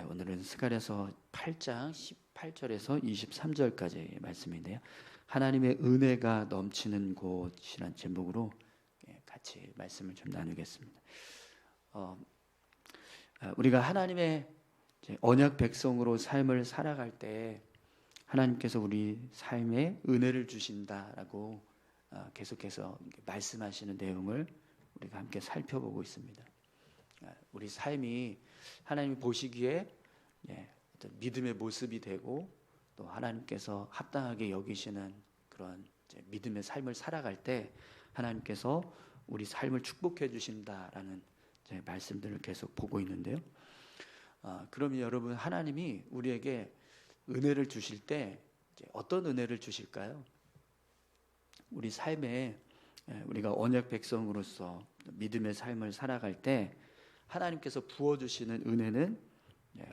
오늘은 스가랴서 8장 18절에서 23절까지의 말씀인데요. 하나님의 은혜가 넘치는 곳이란 제목으로 같이 말씀을 좀 나누겠습니다. 우리가 하나님의 언약 백성으로 삶을 살아갈 때 하나님께서 우리 삶에 은혜를 주신다라고 계속해서 말씀하시는 내용을 우리가 함께 살펴보고 있습니다. 우리 삶이 하나님이 보시기에 어떤 믿음의 모습이 되고 또 하나님께서 합당하게 여기시는 그런 믿음의 삶을 살아갈 때 하나님께서 우리 삶을 축복해 주신다라는 말씀들을 계속 보고 있는데요. 그러면 여러분, 하나님이 우리에게 은혜를 주실 때 어떤 은혜를 주실까요? 우리 삶에 우리가 언약 백성으로서 믿음의 삶을 살아갈 때 하나님께서 부어주시는 은혜는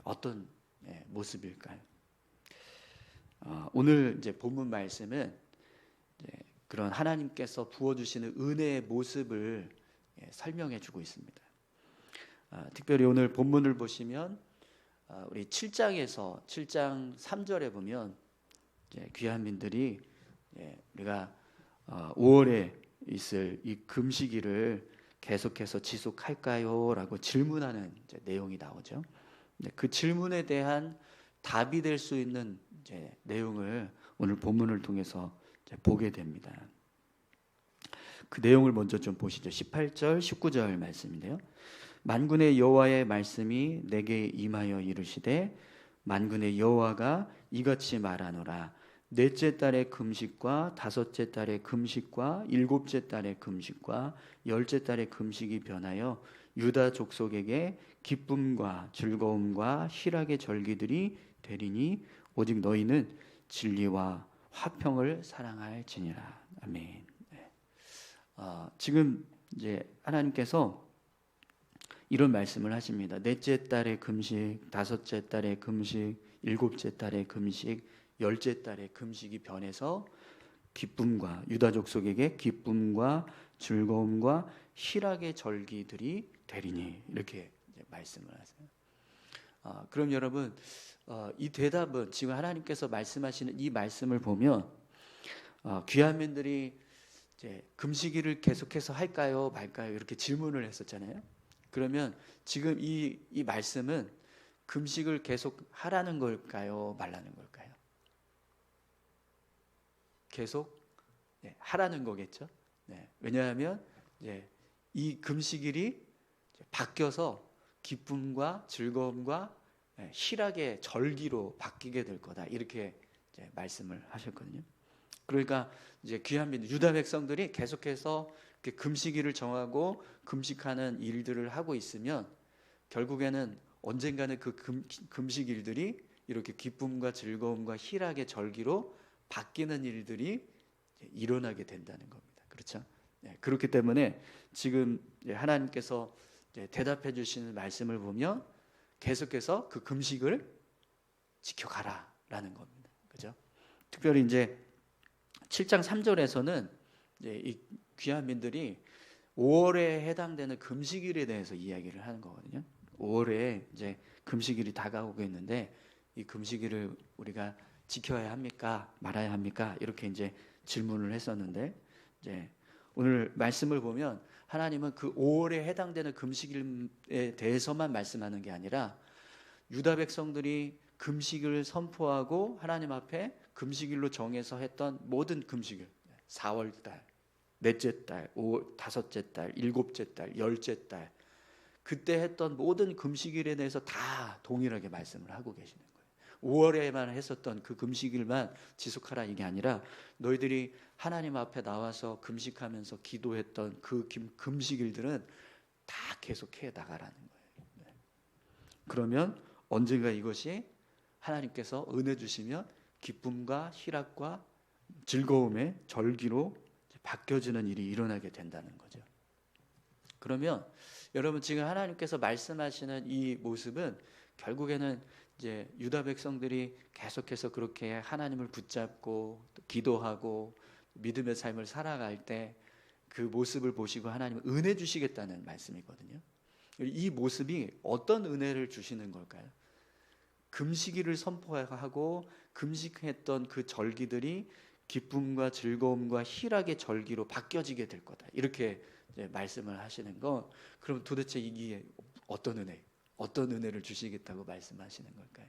어떤 모습일까요? 오늘 본문 말씀은 그런 하나님께서 부어주시는 은혜의 모습을 설명해 주고 있습니다. 특별히 오늘 본문을 보시면 우리 7장에서 7장 3절에 보면 귀한 민들이 우리가 5월에 있을 이 금식일을 계속해서 지속할까요? 라고 질문하는 내용이 나오죠. 그 질문에 대한 답이 될 수 있는 내용을 오늘 본문을 통해서 보게 됩니다. 그 내용을 먼저 좀 보시죠. 18절, 19절 말씀인데요. 만군의 여호와의 말씀이 내게 임하여 이르시되 만군의 여호와가 이같이 말하노라. 넷째 달의 금식과 다섯째 달의 금식과 일곱째 달의 금식과 열째 달의 금식이 변하여 유다 족속에게 기쁨과 즐거움과 희락의 절기들이 되리니 오직 너희는 진리와 화평을 사랑할지니라. 아멘. 지금 하나님께서 이런 말씀을 하십니다. 넷째 달의 금식, 다섯째 달의 금식, 일곱째 달의 금식, 열째 달의 금식이 변해서 기쁨과 유다 족속에게 기쁨과 즐거움과 희락의 절기들이 되리니 이렇게 말씀을 하세요. 그럼 여러분, 이 대답은 지금 하나님께서 말씀하시는 이 말씀을 보면 귀한 민들이 금식일을 계속해서 할까요 말까요 이렇게 질문을 했었잖아요. 그러면 지금 이 말씀은 금식을 계속 하라는 걸까요 말라는 걸까요? 계속 하라는 거겠죠. 왜냐하면 이 금식일이 바뀌어서 기쁨과 즐거움과 희락의 절기로 바뀌게 될 거다 이렇게 말씀을 하셨거든요. 그러니까 귀한 민들 유다 백성들이 계속해서 금식일을 정하고 금식하는 일들을 하고 있으면 결국에는 언젠가는 그 금식일들이 이렇게 기쁨과 즐거움과 희락의 절기로 바뀌는 일들이 일어나게 된다는 겁니다. 그렇죠? 그렇기 때문에 지금 하나님께서 대답해 주시는 말씀을 보면 계속해서 그 금식을 지켜가라라는 겁니다. 그죠? 특별히 7장 3절에서는 이 귀한 민들이 5월에 해당되는 금식일에 대해서 이야기를 하는 거거든요. 5월에 금식일이 다가오고 있는데 이 금식일을 우리가 지켜야 합니까? 말아야 합니까? 이렇게 질문을 했었는데 오늘 말씀을 보면 하나님은 그 5월에 해당되는 금식일에 대해서만 말씀하는 게 아니라 유다 백성들이 금식을 선포하고 하나님 앞에 금식일로 정해서 했던 모든 금식일 4월달, 넷째 달, 다섯째 달, 일곱째 달, 열째 달 그때 했던 모든 금식일에 대해서 다 동일하게 말씀을 하고 계시는 거예요. 5월에만 했었던 그 금식일만 지속하라 이게 아니라 너희들이 하나님 앞에 나와서 금식하면서 기도했던 그 금식일들은 다 계속해 나가라는 거예요. 그러면 언젠가 이것이 하나님께서 은혜 주시면 기쁨과 희락과 즐거움의 절기로 바뀌어지는 일이 일어나게 된다는 거죠. 그러면 여러분 지금 하나님께서 말씀하시는 이 모습은 결국에는 유다 백성들이 계속해서 그렇게 하나님을 붙잡고 기도하고 믿음의 삶을 살아갈 때 그 모습을 보시고 하나님은 은혜 주시겠다는 말씀이거든요. 이 모습이 어떤 은혜를 주시는 걸까요? 금식일을 선포하고 금식했던 그 절기들이 기쁨과 즐거움과 희락의 절기로 바뀌어지게 될 거다. 이렇게 이제 말씀을 하시는 거. 그럼 도대체 이게 어떤 은혜를 주시겠다고 말씀하시는 걸까요?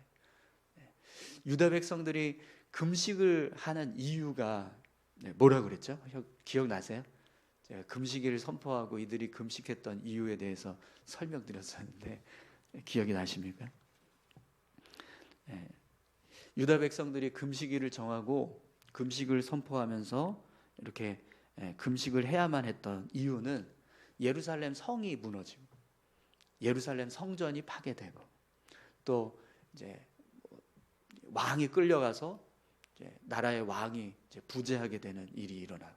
유다 백성들이 금식을 하는 이유가 뭐라고 그랬죠? 기억나세요? 제가 금식일을 선포하고 이들이 금식했던 이유에 대해서 설명드렸었는데 기억이 나십니까? 유다 백성들이 금식일을 정하고 금식을 선포하면서 이렇게 금식을 해야만 했던 이유는 예루살렘 성이 무너지고 예루살렘 성전이 파괴되고 또 이제 왕이 끌려가서 이제 나라의 왕이 이제 부재하게 되는 일이 일어나고,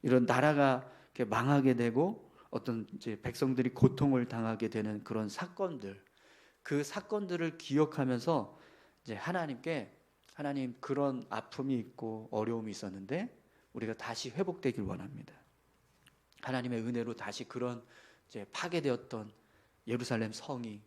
이런 나라가 이렇게 망하게 되고 어떤 이제 백성들이 고통을 당하게 되는 그런 사건들, 그 사건들을 기억하면서 이제 하나님 그런 아픔이 있고 어려움이 있었는데 우리가 다시 회복되길 원합니다. 하나님의 은혜로 다시 그런 이제 파괴되었던 예루살렘 성이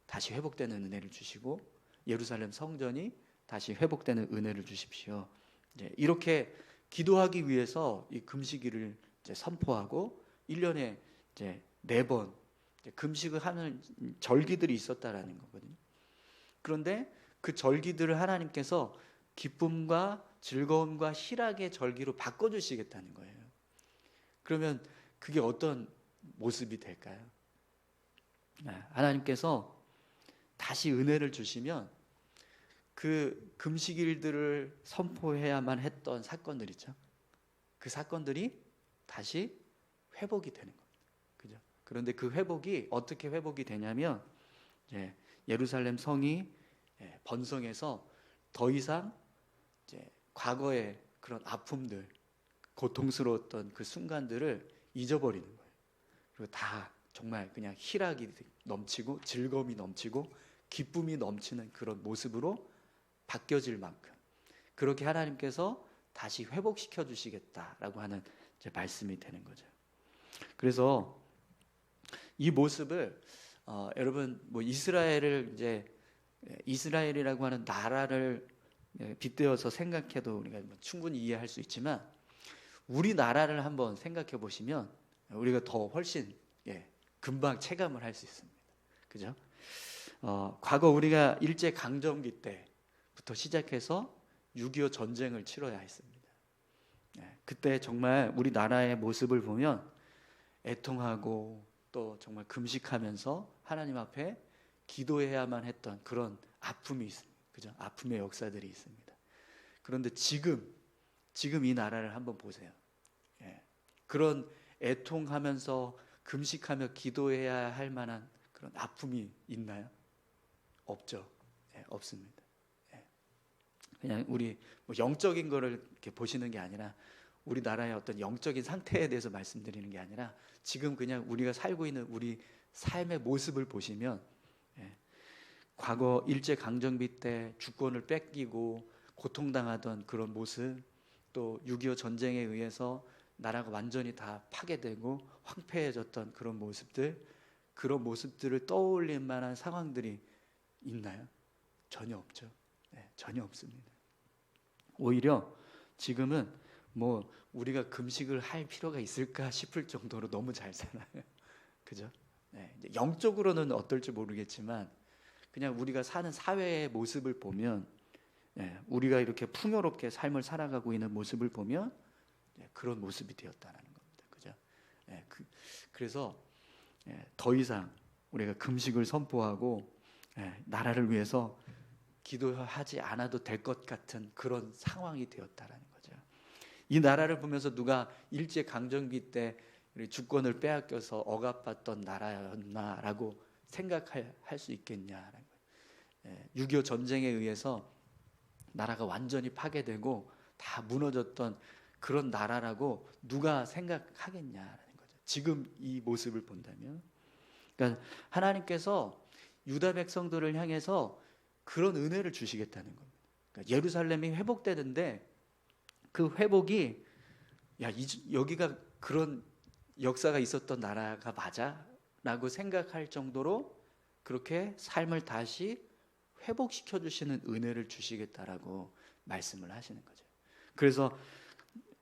다시 회복되는 은혜를 주시고 예루살렘 성전이 다시 회복되는 은혜를 주십시오. 이제 이렇게 기도하기 위해서 이 금식일을 이제 선포하고 1년에 이제 4번 금식을 하는 절기들이 있었다라는 거거든요. 그런데 그 절기들을 하나님께서 기쁨과 즐거움과 희락의 절기로 바꿔주시겠다는 거예요. 그러면 그게 어떤 모습이 될까요? 하나님께서 다시 은혜를 주시면 그 금식일들을 선포해야만 했던 사건들 있죠. 그 사건들이 다시 회복이 되는 겁니다. 그죠? 그런데 그 회복이 어떻게 회복이 되냐면 예루살렘 성이 번성해서 더 이상 이제 과거의 그런 아픔들, 고통스러웠던 그 순간들을 잊어버리는 거예요. 그리고 다 정말 그냥 희락이 넘치고 즐거움이 넘치고 기쁨이 넘치는 그런 모습으로 바뀌어질 만큼 그렇게 하나님께서 다시 회복시켜 주시겠다라고 하는 이제 말씀이 되는 거죠. 그래서 이 모습을 여러분 뭐 이스라엘이라고 하는 나라를 빗대어서 생각해도 우리가 충분히 이해할 수 있지만 우리나라를 한번 생각해 보시면 우리가 더 훨씬 금방 체감을 할 수 있습니다. 그죠? 과거 우리가 일제 강점기 때부터 시작해서 6.25 전쟁을 치러야 했습니다. 그때 정말 우리나라의 모습을 보면 애통하고 또 정말 금식하면서 하나님 앞에 기도해야만 했던 그런 아픔이 있습니다. 그죠? 아픔의 역사들이 있습니다. 그런데 지금 이 나라를 한번 보세요. 그런 애통하면서 금식하며 기도해야 할 만한 그런 아픔이 있나요? 없죠. 없습니다. 그냥 우리 뭐 영적인 거를 이렇게 보시는 게 아니라 우리나라의 어떤 영적인 상태에 대해서 말씀드리는 게 아니라 지금 그냥 우리가 살고 있는 우리 삶의 모습을 보시면 과거 일제 강점기 때 주권을 뺏기고 고통당하던 그런 모습, 또 6.25 전쟁에 의해서 나라가 완전히 다 파괴되고 황폐해졌던 그런 모습들을 떠올릴 만한 상황들이 있나요? 전혀 없죠. 전혀 없습니다. 오히려 지금은 뭐 우리가 금식을 할 필요가 있을까 싶을 정도로 너무 잘 살아요. 그죠? 영적으로는 어떨지 모르겠지만 그냥 우리가 사는 사회의 모습을 보면 우리가 이렇게 풍요롭게 삶을 살아가고 있는 모습을 보면 그런 모습이 되었다는 겁니다. 그죠? 그래서 더 이상 우리가 금식을 선포하고 나라를 위해서 기도하지 않아도 될 것 같은 그런 상황이 되었다라는 거죠. 이 나라를 보면서 누가 일제 강점기 때 주권을 빼앗겨서 억압받던 나라였나라고 생각할 수 있겠냐라는 거예요. 6.25 전쟁에 의해서 나라가 완전히 파괴되고 다 무너졌던 그런 나라라고 누가 생각하겠냐라는 거죠. 지금 이 모습을 본다면, 그러니까 하나님께서 유다 백성들을 향해서 그런 은혜를 주시겠다는 겁니다. 그러니까 예루살렘이 회복되는데 그 회복이 여기가 그런 역사가 있었던 나라가 맞아? 라고 생각할 정도로 그렇게 삶을 다시 회복시켜 주시는 은혜를 주시겠다라고 말씀을 하시는 거죠. 그래서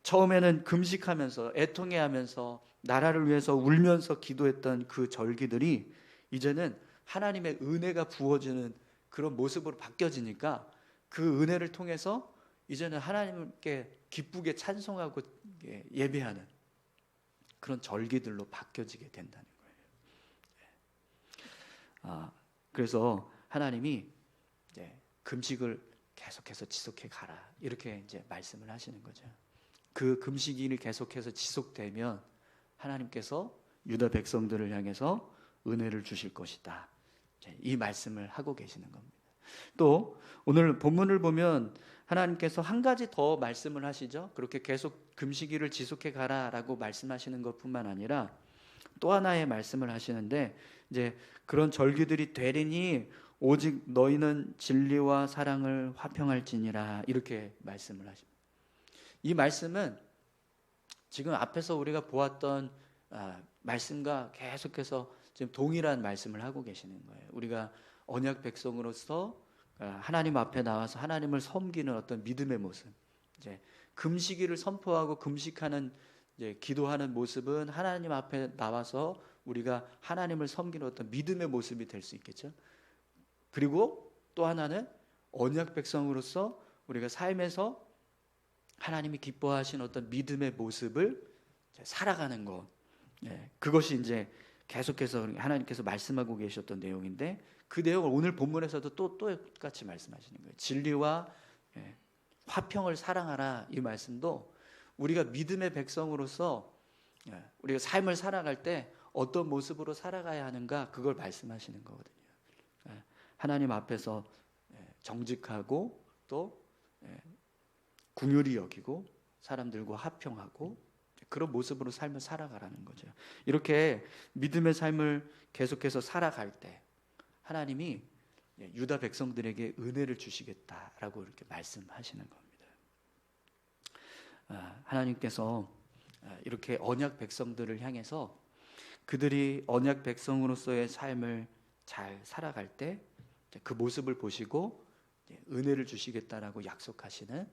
처음에는 금식하면서 애통해하면서 나라를 위해서 울면서 기도했던 그 절기들이 이제는 하나님의 은혜가 부어지는 그런 모습으로 바뀌어지니까 그 은혜를 통해서 이제는 하나님께 기쁘게 찬송하고 예배하는 그런 절기들로 바뀌어지게 된다는 거예요. 그래서 하나님이 금식을 계속해서 지속해 가라 이렇게 이제 말씀을 하시는 거죠. 그 금식일이 계속해서 지속되면 하나님께서 유다 백성들을 향해서 은혜를 주실 것이다. 이 말씀을 하고 계시는 겁니다. 또 오늘 본문을 보면 하나님께서 한 가지 더 말씀을 하시죠. 그렇게 계속 금식일을 지속해 가라라고 말씀하시는 것뿐만 아니라 또 하나의 말씀을 하시는데 이제 그런 절기들이 되리니 오직 너희는 진리와 사랑을 화평할지니라 이렇게 말씀을 하십니다. 이 말씀은 지금 앞에서 우리가 보았던 말씀과 계속해서 지금 동일한 말씀을 하고 계시는 거예요. 우리가 언약 백성으로서 하나님 앞에 나와서 하나님을 섬기는 어떤 믿음의 모습, 이제 금식일을 선포하고 금식하는 기도하는 모습은 하나님 앞에 나와서 우리가 하나님을 섬기는 어떤 믿음의 모습이 될 수 있겠죠. 그리고 또 하나는 언약 백성으로서 우리가 삶에서 하나님이 기뻐하신 어떤 믿음의 모습을 살아가는 것, 그것이 이제 계속해서 하나님께서 말씀하고 계셨던 내용인데 그 내용을 오늘 본문에서도 또 똑같이 말씀하시는 거예요. 진리와 화평을 사랑하라 이 말씀도 우리가 믿음의 백성으로서 우리가 삶을 살아갈 때 어떤 모습으로 살아가야 하는가 그걸 말씀하시는 거거든요. 하나님 앞에서 정직하고 또 긍휼히 여기고 사람들과 화평하고 그런 모습으로 삶을 살아가라는 거죠. 이렇게 믿음의 삶을 계속해서 살아갈 때 하나님이 유다 백성들에게 은혜를 주시겠다라고 이렇게 말씀하시는 겁니다. 하나님께서 이렇게 언약 백성들을 향해서 그들이 언약 백성으로서의 삶을 잘 살아갈 때 그 모습을 보시고 은혜를 주시겠다라고 약속하시는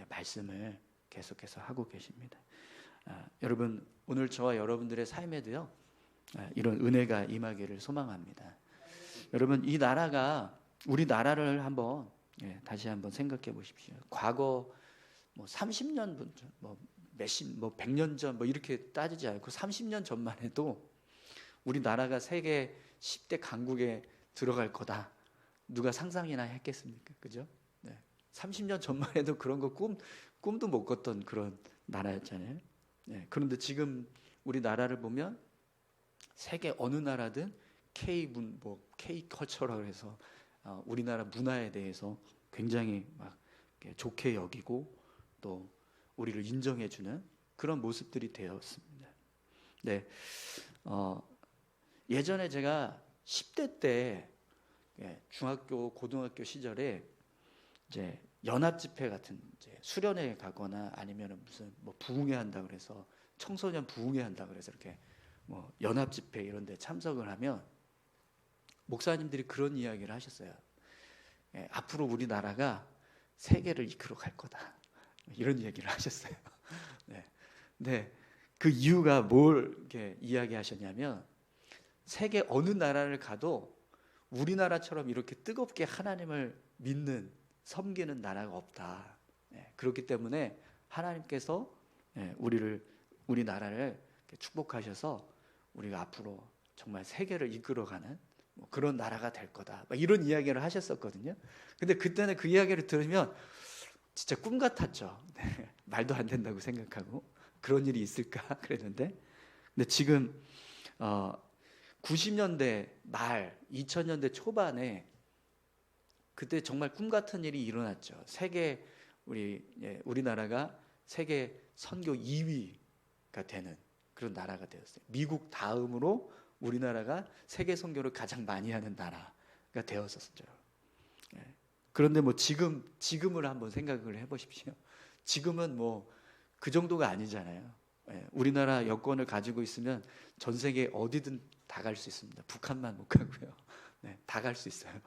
말씀을 계속해서 하고 계십니다. 여러분 오늘 저와 여러분들의 삶에도요 이런 은혜가 임하기를 소망합니다. 여러분 이 나라가 우리 나라를 한번 다시 한번 생각해 보십시오. 과거 30년 전, 몇십 100년 전 이렇게 따지지 않고 30년 전만 해도 우리 나라가 세계 10대 강국에 들어갈 거다. 누가 상상이나 했겠습니까? 그죠? 30년 전만 해도 그런 거 꿈도 못 꿨던 그런 나라였잖아요. 그런데 지금 우리 나라를 보면 세계 어느 나라든 K 컬처라고 해서 우리나라 문화에 대해서 굉장히 막 좋게 여기고 또 우리를 인정해주는 그런 모습들이 되었습니다. 예전에 제가 10대 때 중학교, 고등학교 시절에 이제 연합 집회 같은 수련회 가거나 아니면 무슨 부흥회 한다 그래서 청소년 부흥회 한다 그래서 이렇게 연합 집회 이런 데 참석을 하면 목사님들이 그런 이야기를 하셨어요. 앞으로 우리나라가 세계를 이끌어 갈 거다. 이런 얘기를 하셨어요. 네. 그 이유가 뭘 이렇게 이야기하셨냐면 세계 어느 나라를 가도 우리나라처럼 이렇게 뜨겁게 하나님을 믿는 섬기는 나라가 없다. 그렇기 때문에 하나님께서 우리 나라를 축복하셔서 우리가 앞으로 정말 세계를 이끌어가는 그런 나라가 될 거다. 이런 이야기를 하셨었거든요. 근데 그때는 그 이야기를 들으면 진짜 꿈 같았죠. 말도 안 된다고 생각하고 그런 일이 있을까 그랬는데, 근데 지금 90년대 말 2000년대 초반에 그때 정말 꿈 같은 일이 일어났죠. 우리나라가 세계 선교 2위가 되는 그런 나라가 되었어요. 미국 다음으로 우리나라가 세계 선교를 가장 많이 하는 나라가 되었었죠. 그런데 지금을 한번 생각을 해보십시오. 지금은 그 정도가 아니잖아요. 우리나라 여권을 가지고 있으면 전 세계 어디든 다 갈 수 있습니다. 북한만 못 가고요. 다 갈 수 있어요.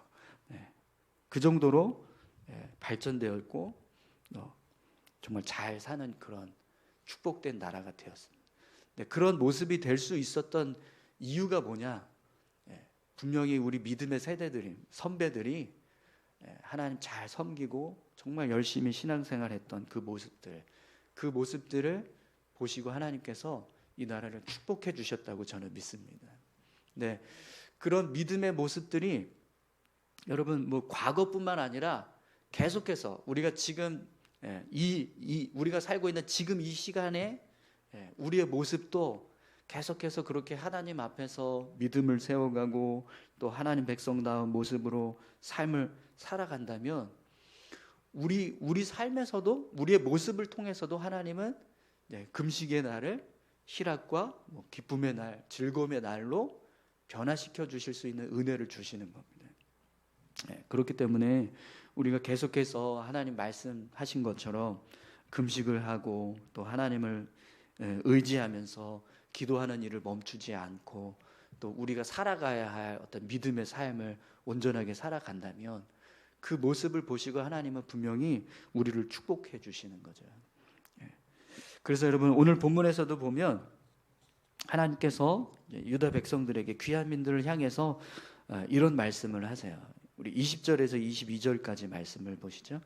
그 정도로 발전되어 있고 정말 잘 사는 그런 축복된 나라가 되었습니다. 그런 모습이 될 수 있었던 이유가 뭐냐? 분명히 우리 믿음의 세대들이, 선배들이 하나님 잘 섬기고 정말 열심히 신앙생활했던 그 모습들을 보시고 하나님께서 이 나라를 축복해 주셨다고 저는 믿습니다. 네, 그런 믿음의 모습들이 여러분 뭐 과거뿐만 아니라 계속해서 우리가 지금 우리가 살고 있는 지금 이 시간에 우리의 모습도 계속해서 그렇게 하나님 앞에서 믿음을 세워가고 또 하나님 백성다운 모습으로 삶을 살아간다면 우리 삶에서도 우리의 모습을 통해서도 하나님은 금식의 날을 희락과 기쁨의 날, 즐거움의 날로 변화시켜 주실 수 있는 은혜를 주시는 겁니다. 그렇기 때문에 우리가 계속해서 하나님 말씀하신 것처럼 금식을 하고 또 하나님을 의지하면서 기도하는 일을 멈추지 않고 또 우리가 살아가야 할 어떤 믿음의 삶을 온전하게 살아간다면 그 모습을 보시고 하나님은 분명히 우리를 축복해 주시는 거죠. 그래서 여러분 오늘 본문에서도 보면 하나님께서 유다 백성들에게 귀한 민들을 향해서 이런 말씀을 하세요. 우리 20절에서 22절까지 말씀을 보시죠.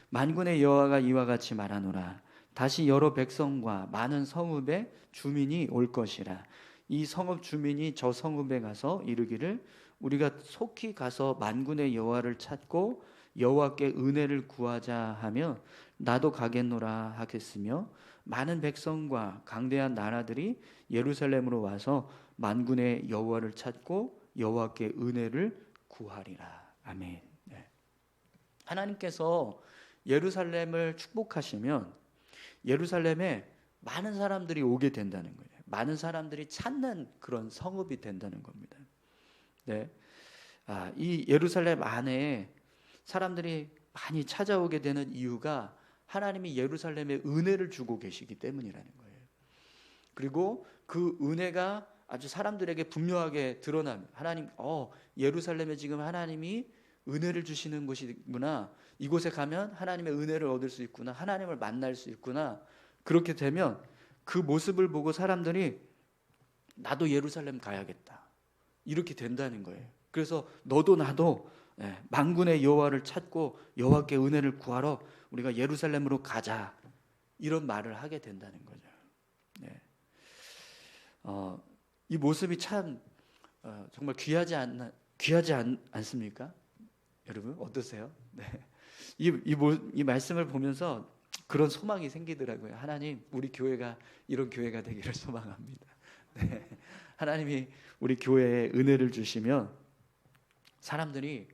만군의 여호와가 이와 같이 말하노라. 다시 여러 백성과 많은 성읍의 주민이 올 것이라. 이 성읍 주민이 저 성읍에 가서 이르기를 우리가 속히 가서 만군의 여호와를 찾고 여호와께 은혜를 구하자 하며 나도 가겠노라 하겠으며 많은 백성과 강대한 나라들이 예루살렘으로 와서 만군의 여호와를 찾고 여호와께 은혜를 구하리라. 아멘. 하나님께서 예루살렘을 축복하시면 예루살렘에 많은 사람들이 오게 된다는 거예요. 많은 사람들이 찾는 그런 성읍이 된다는 겁니다. 이 예루살렘 안에 사람들이 많이 찾아오게 되는 이유가 하나님이 예루살렘에 은혜를 주고 계시기 때문이라는 거예요. 그리고 그 은혜가 아주 사람들에게 분명하게 드러나면 하나님, 예루살렘에 지금 하나님이 은혜를 주시는 곳이구나. 이곳에 가면 하나님의 은혜를 얻을 수 있구나. 하나님을 만날 수 있구나. 그렇게 되면 그 모습을 보고 사람들이 나도 예루살렘 가야겠다. 이렇게 된다는 거예요. 그래서 너도 나도 만군의 여호와를 찾고 여호와께 은혜를 구하러 우리가 예루살렘으로 가자. 이런 말을 하게 된다는 거죠. 이 모습이 참 정말 귀하지 않습니까? 여러분 어떠세요? 이 말씀을 보면서 그런 소망이 생기더라고요. 하나님, 우리 교회가 이런 교회가 되기를 소망합니다. 하나님이 우리 교회에 은혜를 주시면 사람들이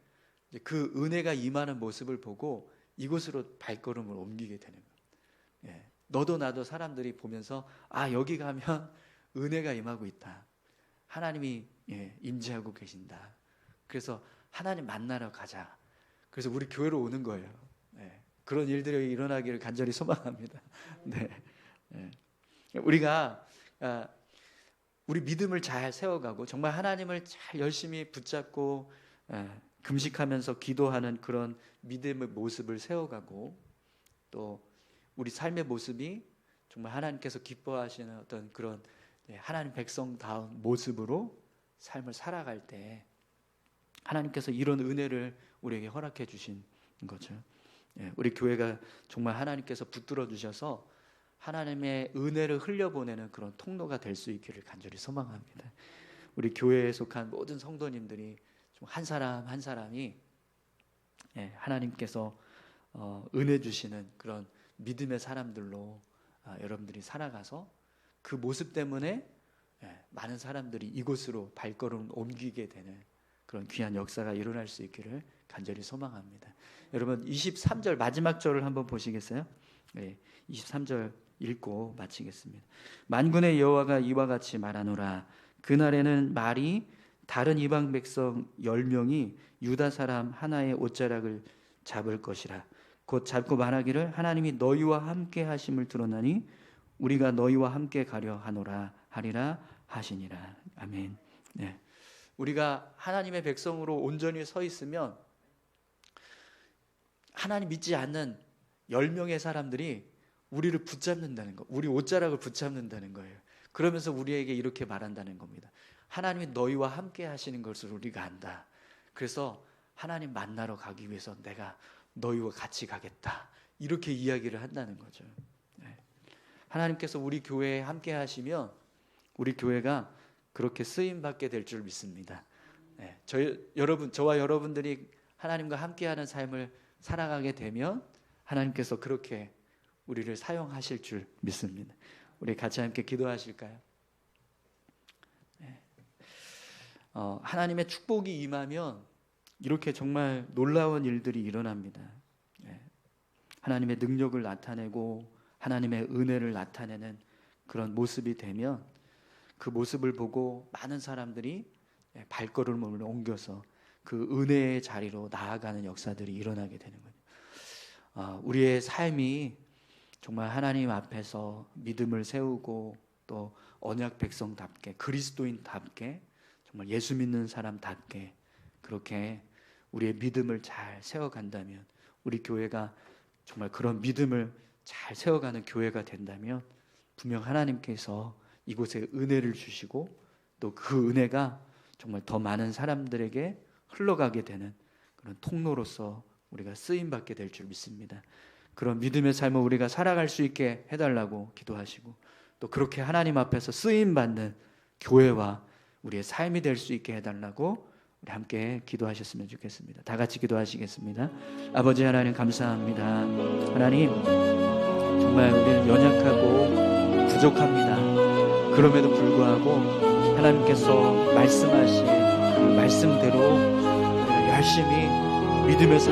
그 은혜가 임하는 모습을 보고 이곳으로 발걸음을 옮기게 되는 거예요. 너도 나도 사람들이 보면서 여기 가면 은혜가 임하고 있다. 하나님이 임재하고 계신다. 그래서 하나님 만나러 가자. 그래서 우리 교회로 오는 거예요. 그런 일들이 일어나기를 간절히 소망합니다. 우리가 우리 믿음을 잘 세워가고 정말 하나님을 잘 열심히 붙잡고 금식하면서 기도하는 그런 믿음의 모습을 세워가고 또 우리 삶의 모습이 정말 하나님께서 기뻐하시는 어떤 그런 하나님 백성다운 모습으로 삶을 살아갈 때 하나님께서 이런 은혜를 우리에게 허락해 주신 거죠. 우리 교회가 정말 하나님께서 붙들어 주셔서 하나님의 은혜를 흘려보내는 그런 통로가 될 수 있기를 간절히 소망합니다. 우리 교회에 속한 모든 성도님들이 한 사람 한 사람이 하나님께서 은혜 주시는 그런 믿음의 사람들로 여러분들이 살아가서 그 모습 때문에 많은 사람들이 이곳으로 발걸음을 옮기게 되는 그런 귀한 역사가 일어날 수 있기를 간절히 소망합니다. 여러분 23절 마지막 절을 한번 보시겠어요? 23절 읽고 마치겠습니다. 만군의 여호와가 이와 같이 말하노라. 그날에는 말이 다른 이방 백성 10명이 유다 사람 하나의 옷자락을 잡을 것이라. 곧 잡고 말하기를 하나님이 너희와 함께 하심을 들었나니 우리가 너희와 함께 가려 하노라 하리라 하시니라. 아멘. 우리가 하나님의 백성으로 온전히 서 있으면 하나님 믿지 않는 10명의 사람들이 우리를 붙잡는다는 거, 우리 옷자락을 붙잡는다는 거예요. 그러면서 우리에게 이렇게 말한다는 겁니다. 하나님이 너희와 함께 하시는 것을 우리가 안다. 그래서 하나님 만나러 가기 위해서 내가 너희와 같이 가겠다. 이렇게 이야기를 한다는 거죠. 하나님께서 우리 교회에 함께 하시면 우리 교회가 그렇게 쓰임받게 될 줄 믿습니다. 저와 여러분들이 하나님과 함께하는 삶을 살아가게 되면 하나님께서 그렇게 우리를 사용하실 줄 믿습니다. 우리 같이 함께 기도하실까요? 하나님의 축복이 임하면 이렇게 정말 놀라운 일들이 일어납니다. 하나님의 능력을 나타내고 하나님의 은혜를 나타내는 그런 모습이 되면 그 모습을 보고 많은 사람들이 발걸음을 옮겨서 그 은혜의 자리로 나아가는 역사들이 일어나게 되는 거예요. 우리의 삶이 정말 하나님 앞에서 믿음을 세우고 또 언약 백성답게 그리스도인답게 정말 예수 믿는 사람답게 그렇게 우리의 믿음을 잘 세워간다면 우리 교회가 정말 그런 믿음을 잘 세워가는 교회가 된다면 분명 하나님께서 이곳에 은혜를 주시고 또 그 은혜가 정말 더 많은 사람들에게 흘러가게 되는 그런 통로로서 우리가 쓰임받게 될 줄 믿습니다. 그런 믿음의 삶을 우리가 살아갈 수 있게 해달라고 기도하시고 또 그렇게 하나님 앞에서 쓰임받는 교회와 우리의 삶이 될 수 있게 해달라고 우리 함께 기도하셨으면 좋겠습니다. 다 같이 기도하시겠습니다. 아버지 하나님 감사합니다. 하나님 정말 우리는 연약하고 부족합니다. 그럼에도 불구하고 하나님께서 말씀하신 그 말씀대로 열심히 믿음의 삶